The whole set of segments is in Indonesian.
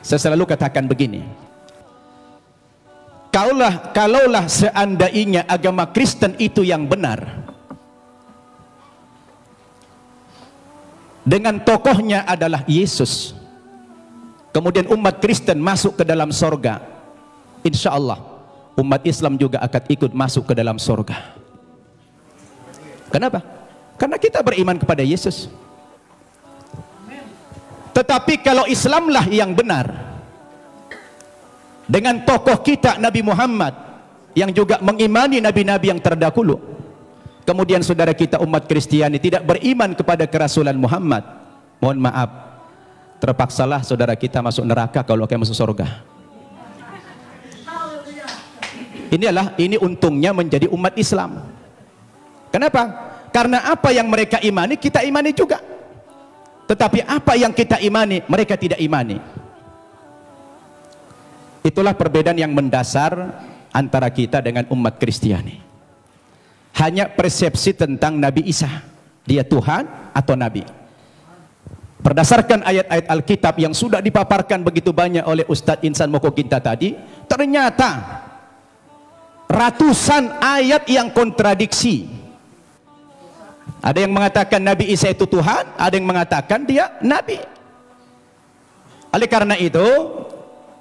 Saya selalu katakan begini, kalaulah seandainya agama Kristen itu yang benar, dengan tokohnya adalah Yesus, kemudian umat Kristen masuk ke dalam sorga, insya Allah umat Islam juga akan ikut masuk ke dalam sorga. Kenapa? Karena kita beriman kepada Yesus. Tetapi kalau Islamlah yang benar, dengan tokoh kita Nabi Muhammad yang juga mengimani nabi-nabi yang terdahulu, kemudian saudara kita umat Kristiani tidak beriman kepada kerasulan Muhammad, mohon maaf, terpaksalah saudara kita masuk neraka kalau kayak masuk surga. Ini untungnya menjadi umat Islam. Kenapa? Karena apa yang mereka imani kita imani juga, tetapi apa yang kita imani mereka tidak imani. Itulah perbedaan yang mendasar antara kita dengan umat Kristiani. Hanya persepsi tentang Nabi Isa, dia Tuhan atau Nabi. Berdasarkan ayat-ayat Alkitab yang sudah dipaparkan begitu banyak oleh Ustadz Insan Mokokinta tadi, ternyata ratusan ayat yang kontradiksi. Ada yang mengatakan Nabi Isa itu Tuhan, ada yang mengatakan dia Nabi. Oleh karena itu,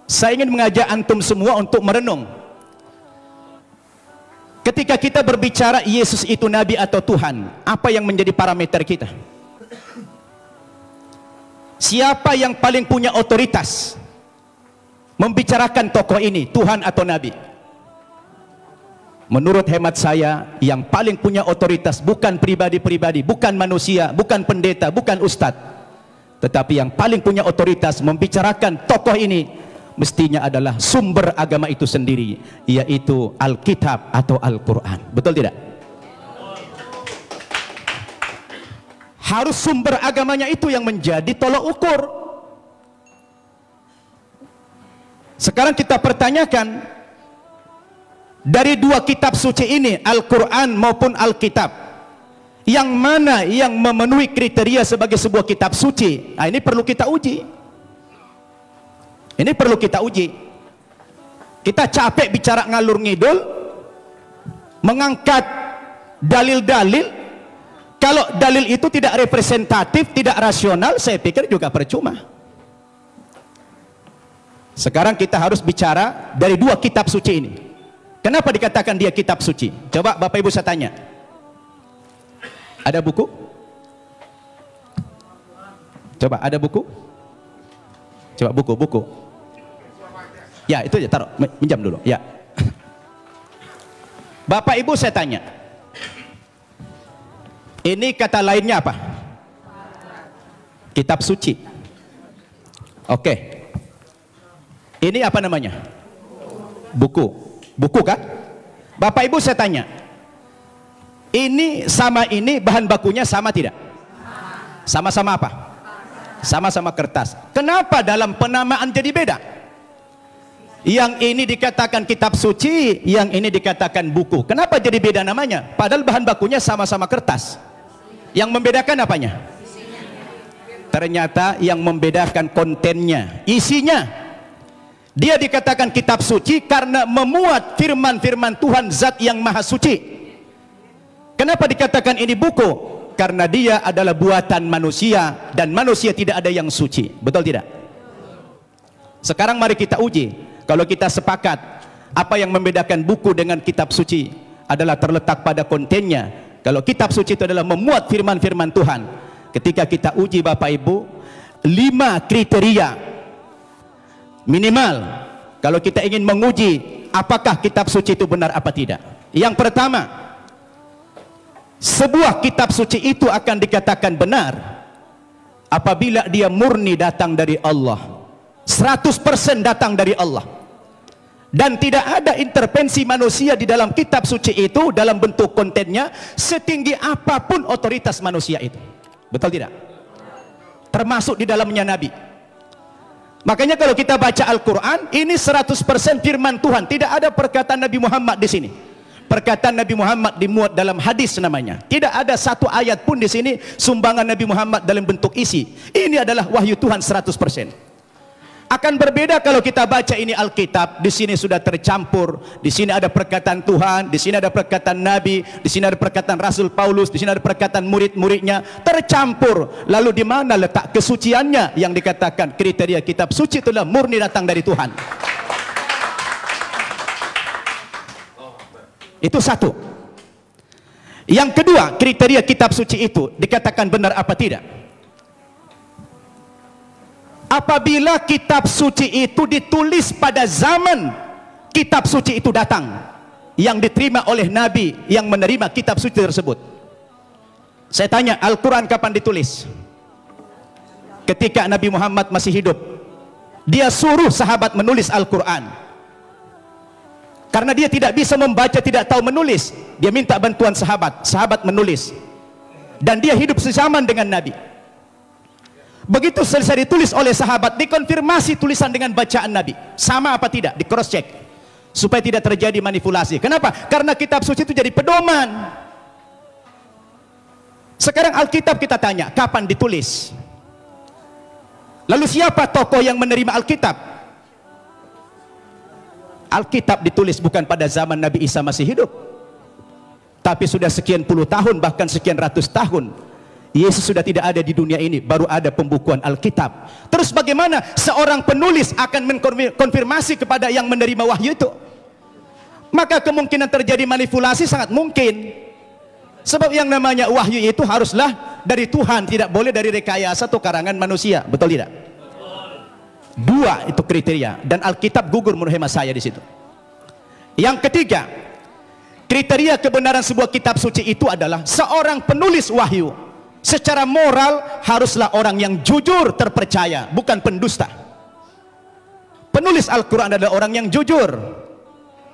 saya ingin mengajak antum semua untuk merenung. Ketika kita berbicara Yesus itu Nabi atau Tuhan, apa yang menjadi parameter kita? Siapa yang paling punya otoritas membicarakan tokoh ini, Tuhan atau Nabi? Menurut hemat saya, yang paling punya otoritas bukan pribadi-pribadi, bukan manusia, bukan pendeta, bukan ustadz, tetapi yang paling punya otoritas membicarakan tokoh ini mestinya adalah sumber agama itu sendiri, yaitu Alkitab atau Al-Quran. Betul tidak? Harus sumber agamanya itu yang menjadi tolok ukur. Sekarang kita pertanyakan, dari dua kitab suci ini, Al-Quran maupun Alkitab, yang mana yang memenuhi kriteria sebagai sebuah kitab suci? Nah, ini perlu kita uji. Ini perlu kita uji. Kita capek bicara ngalur ngidul, mengangkat dalil-dalil. Kalau dalil itu tidak representatif, tidak rasional, saya pikir juga percuma. Sekarang kita harus bicara dari dua kitab suci ini. Kenapa dikatakan dia kitab suci? Coba Bapak Ibu saya tanya. Ada buku? Coba ada buku? Coba buku. Ya, itu aja, taruh, minjam dulu. Ya. Bapak Ibu saya tanya. Ini kata lainnya apa? Kitab suci. Oke. Ini apa namanya? Buku. Buku kan? Bapak Ibu saya tanya, ini sama ini bahan bakunya sama tidak? Sama-sama apa? Sama-sama kertas. Kenapa dalam penamaan jadi beda? Yang ini dikatakan kitab suci, yang ini dikatakan buku. Kenapa jadi beda namanya? Padahal bahan bakunya sama-sama kertas. Yang membedakan apanya? Ternyata yang membedakan kontennya, isinya. Dia dikatakan kitab suci karena memuat firman-firman Tuhan Zat yang Maha Suci. Kenapa dikatakan ini buku? Karena dia adalah buatan manusia dan manusia tidak ada yang suci. Betul tidak? Sekarang mari kita uji. Kalau kita sepakat apa yang membedakan buku dengan kitab suci adalah terletak pada kontennya. Kalau kitab suci itu adalah memuat firman-firman Tuhan. Ketika kita uji Bapak Ibu, 5 kriteria minimal kalau kita ingin menguji apakah kitab suci itu benar apa tidak. Yang pertama, sebuah kitab suci itu akan dikatakan benar apabila dia murni datang dari Allah, 100% datang dari Allah, dan tidak ada intervensi manusia di dalam kitab suci itu dalam bentuk kontennya, setinggi apapun otoritas manusia itu. Betul tidak? Termasuk di dalamnya Nabi. Makanya kalau kita baca Al-Quran, ini 100% firman Tuhan, tidak ada perkataan Nabi Muhammad di sini. Perkataan Nabi Muhammad dimuat dalam hadis namanya. Tidak ada satu ayat pun di sini sumbangan Nabi Muhammad dalam bentuk isi. Ini adalah wahyu Tuhan 100%. Akan berbeda kalau kita baca ini Alkitab, di sini sudah tercampur, di sini ada perkataan Tuhan, di sini ada perkataan Nabi, di sini ada perkataan Rasul Paulus, di sini ada perkataan murid-muridnya, tercampur. Lalu di mana letak kesuciannya yang dikatakan kriteria kitab suci itulah murni datang dari Tuhan? Itu satu. Yang kedua, kriteria kitab suci itu dikatakan benar apa tidak? Apabila kitab suci itu ditulis pada zaman kitab suci itu datang, yang diterima oleh Nabi yang menerima kitab suci tersebut. Saya tanya, Al-Quran kapan ditulis? Ketika Nabi Muhammad masih hidup. Dia suruh sahabat menulis Al-Quran. Karena dia tidak bisa membaca, tidak tahu menulis, dia minta bantuan sahabat. Sahabat menulis. Dan dia hidup sezaman dengan Nabi. Begitu selesai ditulis oleh sahabat, dikonfirmasi tulisan dengan bacaan Nabi. Sama apa tidak? Di cross check. Supaya tidak terjadi manipulasi. Kenapa? Karena kitab suci itu jadi pedoman. Sekarang Alkitab kita tanya, kapan ditulis? Lalu siapa tokoh yang menerima Alkitab? Alkitab ditulis bukan pada zaman Nabi Isa masih hidup, tapi sudah sekian puluh tahun, bahkan sekian ratus tahun Yesus sudah tidak ada di dunia ini, baru ada pembukuan Alkitab. Terus bagaimana seorang penulis akan mengkonfirmasi kepada yang menerima wahyu itu? Maka kemungkinan terjadi manipulasi sangat mungkin. Sebab yang namanya wahyu itu haruslah dari Tuhan, tidak boleh dari rekayasa atau karangan manusia. Betul tidak? Dua itu kriteria, dan Alkitab gugur menurut hemat saya di situ. Yang ketiga, kriteria kebenaran sebuah kitab suci itu adalah seorang penulis wahyu secara moral haruslah orang yang jujur, terpercaya, bukan pendusta. Penulis Al-Quran adalah orang yang jujur.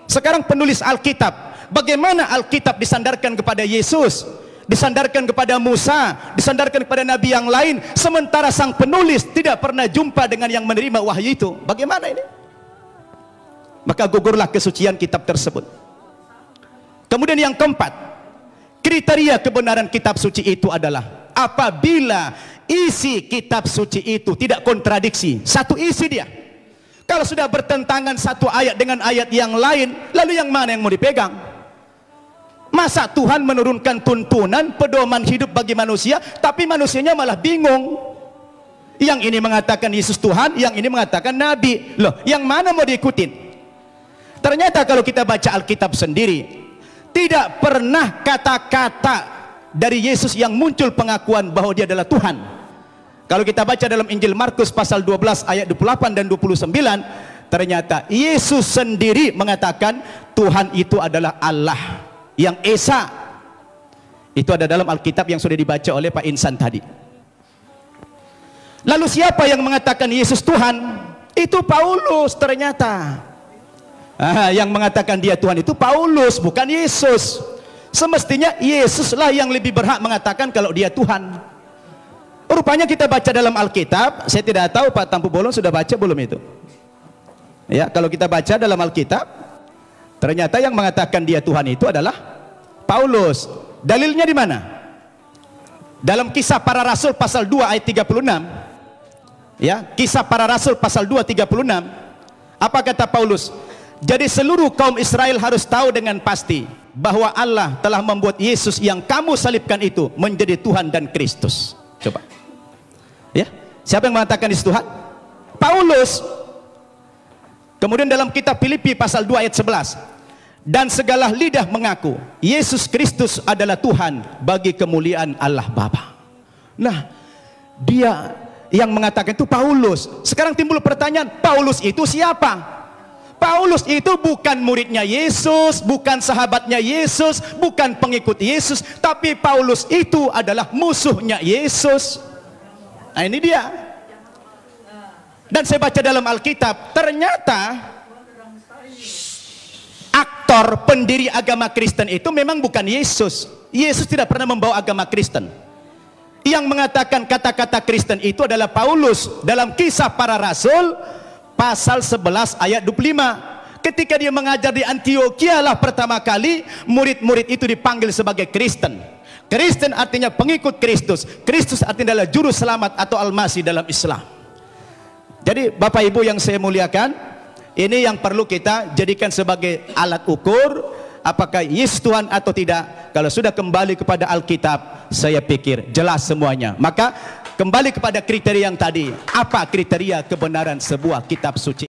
Sekarang penulis Alkitab, bagaimana Alkitab disandarkan kepada Yesus, disandarkan kepada Musa, disandarkan kepada Nabi yang lain, sementara sang penulis tidak pernah jumpa dengan yang menerima wahyu itu? Bagaimana ini? Maka gugurlah kesucian kitab tersebut. Kemudian yang keempat, kriteria kebenaran kitab suci itu adalah apabila isi kitab suci itu tidak kontradiksi. Satu isi dia. Kalau sudah bertentangan satu ayat dengan ayat yang lain, lalu yang mana yang mau dipegang? Masa Tuhan menurunkan tuntunan pedoman hidup bagi manusia, tapi manusianya malah bingung. Yang ini mengatakan Yesus Tuhan, yang ini mengatakan Nabi. Loh, yang mana mau diikutin? Ternyata kalau kita baca Alkitab sendiri, tidak pernah kata-kata dari Yesus yang muncul pengakuan bahwa dia adalah Tuhan. Kalau kita baca dalam Injil Markus pasal 12 ayat 28 dan 29, ternyata Yesus sendiri mengatakan Tuhan itu adalah Allah yang Esa. Itu ada dalam Alkitab yang sudah dibaca oleh Pak Insan tadi. Lalu siapa yang mengatakan Yesus Tuhan? Itu Paulus ternyata. Yang mengatakan dia Tuhan itu Paulus, bukan Yesus. Semestinya Yesuslah yang lebih berhak mengatakan kalau dia Tuhan. Rupanya kita baca dalam Alkitab, saya tidak tahu Pak Tampu Bolon sudah baca belum itu. Ya, kalau kita baca dalam Alkitab, ternyata yang mengatakan dia Tuhan itu adalah Paulus. Dalilnya di mana? Dalam Kisah Para Rasul pasal 2 ayat 36. Ya, Kisah Para Rasul pasal 2 36. Apa kata Paulus? Jadi seluruh kaum Israel harus tahu dengan pasti bahwa Allah telah membuat Yesus yang kamu salibkan itu menjadi Tuhan dan Kristus. Coba. Ya, siapa yang mengatakan Yesus Tuhan? Paulus. Kemudian dalam kitab Filipi pasal 2 ayat 11, dan segala lidah mengaku Yesus Kristus adalah Tuhan bagi kemuliaan Allah Bapa. Nah, dia yang mengatakan itu Paulus. Sekarang timbul pertanyaan, Paulus itu siapa? Paulus itu bukan muridnya Yesus, bukan sahabatnya Yesus, bukan pengikut Yesus, tapi Paulus itu adalah musuhnya Yesus. Nah, ini dia. Dan saya baca dalam Alkitab, ternyata aktor pendiri agama Kristen itu memang bukan Yesus. Yesus tidak pernah membawa agama Kristen. Yang mengatakan kata-kata Kristen itu adalah Paulus dalam Kisah Para Rasul pasal 11 ayat 25. Ketika dia mengajar di Antioquia lah pertama kali murid-murid itu dipanggil sebagai Kristen. Kristen artinya pengikut Kristus. Kristus artinya adalah juru selamat atau Al-Masih dalam Islam. Jadi Bapak Ibu yang saya muliakan, ini yang perlu kita jadikan sebagai alat ukur apakah yes Tuhan atau tidak. Kalau sudah kembali kepada Alkitab, saya pikir jelas semuanya. Maka kembali kepada kriteria yang tadi, apa kriteria kebenaran sebuah kitab suci?